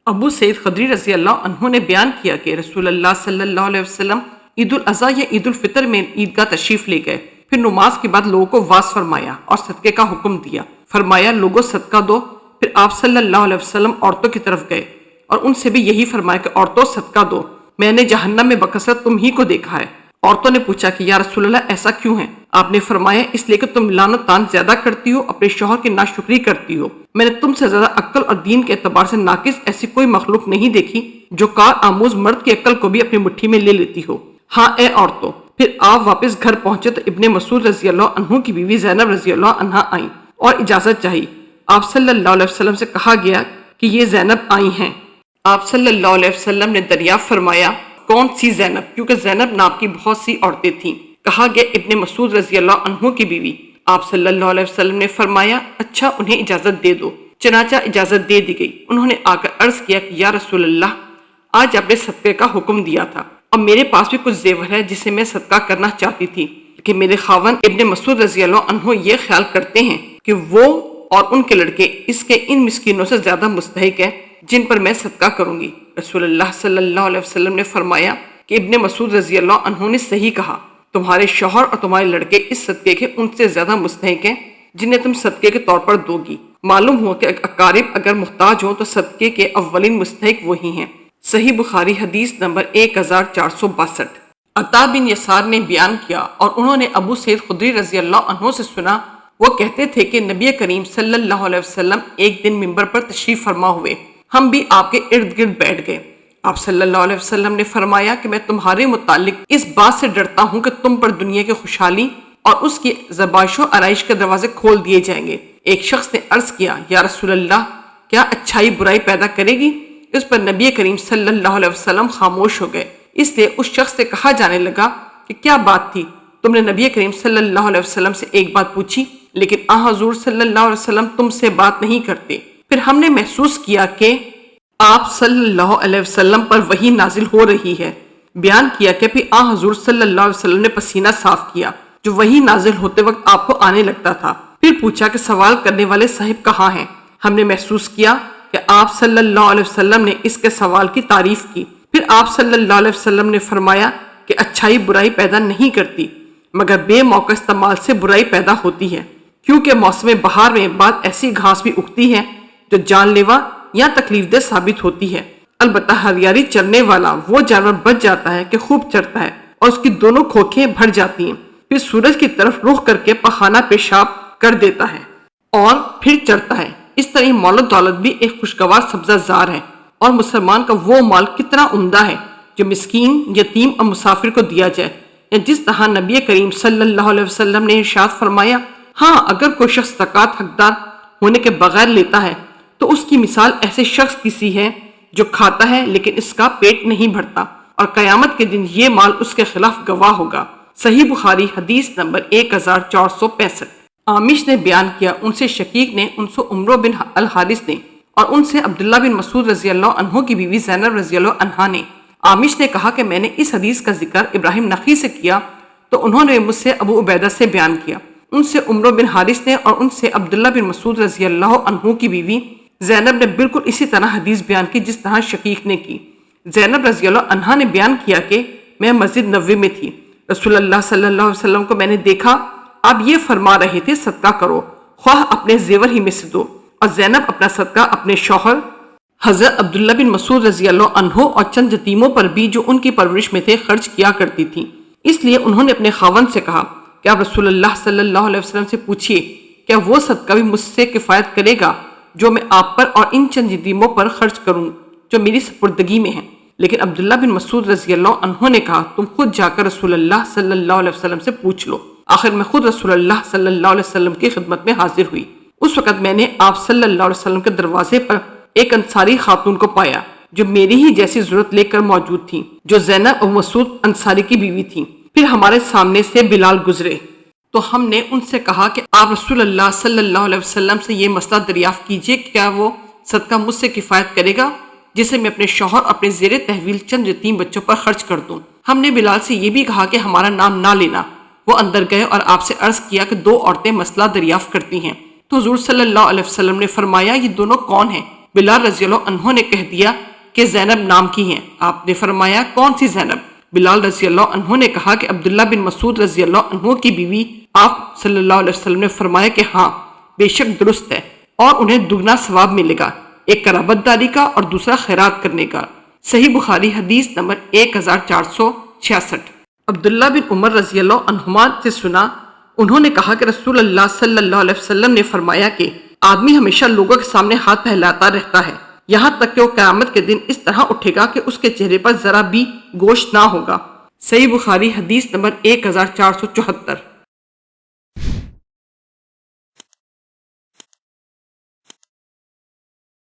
ابو سعید خدری رضی اللہ عنہ نے بیان کیا کہ رسول اللہ صلی اللہ علیہ وسلم عید الاضحیٰ یا عید الفطر میں عیدگاہ تشریف لے گئے، پھر نماز کے بعد لوگوں کو واعظ فرمایا اور صدقے کا حکم دیا۔ فرمایا لوگوں صدقہ دو۔ پھر آپ صلی اللہ علیہ وسلم عورتوں کی طرف گئے اور ان سے بھی یہی فرمایا کہ عورتوں صدقہ دو، میں نے جہنم میں بکثرت تم ہی کو دیکھا ہے۔ عورتوں نے پوچھا کہ یا رسول اللہ ایسا کیوں ہے؟ آپ نے فرمایا اس لیے کہ تم لعن و طعن زیادہ کرتی ہو، اپنے شوہر کی ناشکری کرتی ہو۔ میں نے تم سے زیادہ عقل اور دین کے اعتبار سے ناقص ایسی کوئی مخلوق نہیں دیکھی جو کار آموز مرد کی عقل کو بھی اپنی مٹھی میں لے لیتی ہو۔ ہاں اے عورتوں۔ پھر آپ واپس گھر پہنچے تو ابن مسعود رضی اللہ عنہ کی بیوی زینب رضی اللہ عنہا آئیں اور اجازت چاہی۔ آپ صلی اللہ علیہ وسلم سے کہا گیا کہ یہ زینب آئی ہیں۔ آپ صلی اللہ علیہ وسلم نے دریافت فرمایا کون سی زینب، کیونکہ زینب نام کی بہت سی عورتیں تھیں۔ کہا گیا ابن مسعود رضی اللہ عنہ کی بیوی۔ آپ صلی اللہ علیہ وسلم نے فرمایا اچھا انہیں اجازت دے دو۔ چنانچہ اجازت دے دی گئی۔ انہوں نے آ کر عرض کیا کہ یا رسول اللہ، آج آپ نے صدقے کا حکم دیا تھا اور میرے پاس بھی کچھ زیور ہے جسے میں صدقہ کرنا چاہتی تھی، لیکن میرے خاوند ابن مسعود رضی اللہ عنہ یہ خیال کرتے ہیں کہ وہ اور ان کے لڑکے اس کے ان مسکینوں سے زیادہ مستحق ہیں جن پر میں صدقہ کروں گی۔ رسول اللہ صلی اللہ علیہ وسلم نے فرمایا کہ ابن مسعود رضی اللہ عنہ نے صحیح کہا، تمہارے شوہر اور تمہارے لڑکے اس صدقے کے ان سے زیادہ مستحق ہیں جنہیں تم صدقے کے طور پر دو گی۔ معلوم ہوا کہ اقارب اگر محتاج ہوں تو صدقے کے اولین مستحق وہی ہیں۔ صحیح بخاری حدیث نمبر 1462۔ عطا بن یسار نے بیان کیا اور انہوں نے ابو سعید خدری رضی اللہ عنہ سے سنا، وہ کہتے تھے کہ نبی کریم صلی اللہ علیہ وسلم ایک دن منبر پر تشریف فرما ہوئے، ہم بھی آپ کے ارد گرد بیٹھ گئے۔ آپ صلی اللہ علیہ وسلم نے فرمایا کہ میں تمہارے متعلق اس بات سے ڈرتا ہوں کہ تم پر دنیا کی خوشحالی اور اس کی زبائش و آرائش کے دروازے کھول دیے جائیں گے۔ ایک شخص نے عرض کیا یا رسول اللہ، کیا اچھائی برائی پیدا کرے گی؟ اس پر نبی کریم صلی اللہ علیہ وسلم خاموش ہو گئے۔ اس لیے اس شخص سے کہا جانے لگا کہ کیا بات تھی؟ تم نے نبی کریم صلی اللہ علیہ وسلم سے ایک بات پوچھی، لیکن حضور صلی اللہ علیہ وسلم تم سے بات نہیں کرتے۔ پھر ہم نے محسوس کیا کہ آپ صلی اللہ علیہ وسلم پر وحی نازل ہو رہی ہے۔ بیان کیا کہ پھر حضور صلی اللہ علیہ وسلم نے پسینہ صاف کیا جو وحی نازل ہوتے وقت آپ کو آنے لگتا تھا۔ پھر پوچھا کہ سوال کرنے والے صاحب کہاں ہیں؟ ہم نے محسوس کیا کہ آپ صلی اللہ علیہ وسلم نے اس کے سوال کی تعریف کی۔ پھر آپ صلی اللہ علیہ وسلم نے فرمایا کہ اچھائی برائی پیدا نہیں کرتی مگر بے موقع استعمال سے برائی پیدا ہوتی ہے، کیونکہ موسم بہار میں بعض ایسی گھاس بھی اگتی ہے جو جان لیوا یا تکلیف دہ ثابت ہوتی ہے۔ البتہ ہریالی چرنے والا وہ جانور بچ جاتا ہے کہ خوب چرتا ہے اور اس کی دونوں کھوکھیں بھر جاتی ہیں، پھر سورج کی طرف رخ کر کے پخانہ پیشاب کر دیتا ہے اور پھر چرتا ہے۔ اس طرح مال و دولت بھی ایک خوشگوار سبزہ زار ہے، اور مسلمان کا وہ مال کتنا عمدہ ہے جو مسکین، یتیم اور مسافر کو دیا جائے، یا جس طرح نبی کریم صلی اللہ علیہ وسلم نے ارشاد فرمایا ہاں اگر کوئی شخص زکوٰۃ حقدار ہونے کے بغیر لیتا ہے تو اس کی مثال ایسے شخص کی سی ہے جو کھاتا ہے لیکن اس کا پیٹ نہیں بھرتا، اور قیامت کے دن یہ مال اس کے خلاف گواہ ہوگا۔ صحیح بخاری حدیث نمبر 1465۔ عامش نے بیان کیا، ان سے شقیق نے، ان سے عمرو بن الحارث نے، اور ان سے عبداللہ بن مسعود رضی اللہ عنہ کی بیوی زینب رضی اللہ عنہا نے۔ عامش نے کہا کہ میں نے اس حدیث کا ذکر ابراہیم نخعی سے کیا تو انہوں نے مجھ سے ابو عبیدہ سے بیان کیا، ان سے عمرو بن حارث نے، اور ان سے عبداللہ بن مسعود رضی اللہ عنہ کی بیوی زینب نے بالکل اسی طرح حدیث بیان کی جس طرح شقیق نے کی۔ زینب رضی اللہ عنہا نے بیان کیا کہ میں مسجد نبوی میں تھی، رسول اللہ صلی اللہ علیہ وسلم کو میں نے دیکھا، آپ یہ فرما رہے تھے صدقہ کرو، خواہ اپنے زیور ہی میں سے دو، اور زینب اپنا صدقہ اپنے شوہر حضرت عبداللہ بن مسعود رضی اللہ عنہ اور چند یتیموں پر بھی جو ان کی پرورش میں تھے خرچ کیا کرتی تھی۔ اس لیے انہوں نے اپنے خاوند سے کہا کہ آپ رسول اللہ صلی اللہ علیہ وسلم سے پوچھئے کیا وہ صدقہ بھی مجھ سے کفایت کرے گا جو میں آپ پر اور ان چند یتیموں پر خرچ کروں جو میری سپردگی میں ہیں۔ لیکن عبداللہ بن مسعود رضی اللہ عنہ نے کہا تم خود جا کر رسول اللہ صلی اللہ علیہ وسلم سے پوچھ لو۔ آخر میں خود رسول اللہ صلی اللہ علیہ وسلم کی خدمت میں حاضر ہوئی۔ اس وقت میں نے آپ صلی اللہ علیہ وسلم کے دروازے پر ایک انصاری خاتون کو پایا جو میری ہی جیسی ضرورت لے کر موجود تھی، جو زینب اور مسعود انصاری کی بیوی تھی۔ پھر ہمارے سامنے سے بلال گزرے تو ہم نے ان سے کہا کہ آپ رسول اللہ صلی اللہ علیہ وسلم سے یہ مسئلہ دریافت کیجئے کہ کیا وہ صدقہ مجھ سے کفایت کرے گا جسے میں اپنے شوہر اپنے زیر تحویل چند یتیم بچوں پر خرچ کر دوں۔ ہم نے بلال سے یہ بھی کہا کہ ہمارا نام نہ لینا، وہ اندر گئے اور آپ سے عرض کیا کہ 2 عورتیں مسئلہ دریافت کرتی ہیں۔ تو حضور صلی اللہ علیہ وسلم نے فرمایا یہ دونوں کون ہیں؟ بلال رضی اللہ عنہ نے کہہ دیا کہ زینب نام کی ہیں۔ آپ نے فرمایا کون سی زینب؟ بلال رضی اللہ عنہ نے کہا کہ عبداللہ بن مسعود رضی اللہ عنہ کی بیوی۔ آپ صلی اللہ علیہ وسلم نے فرمایا کہ ہاں بے شک درست ہے، اور انہیں دگنا ثواب ملے گا، ایک قرابت داری کا اور دوسرا خیرات کرنے کا۔ صحیح بخاری حدیث نمبر 1466۔ عبداللہ بن عمر رضی اللہ عنہما سے سنا، انہوں نے کہا کہ رسول اللہ صلی اللہ علیہ وسلم نے فرمایا کہ آدمی ہمیشہ لوگوں کے سامنے ہاتھ پھیلاتا رہتا ہے یہاں تک کہ وہ قیامت کے دن اس طرح اٹھے گا کہ اس کے چہرے پر ذرا بھی گوشت نہ ہوگا۔ صحیح بخاری حدیث نمبر 1474۔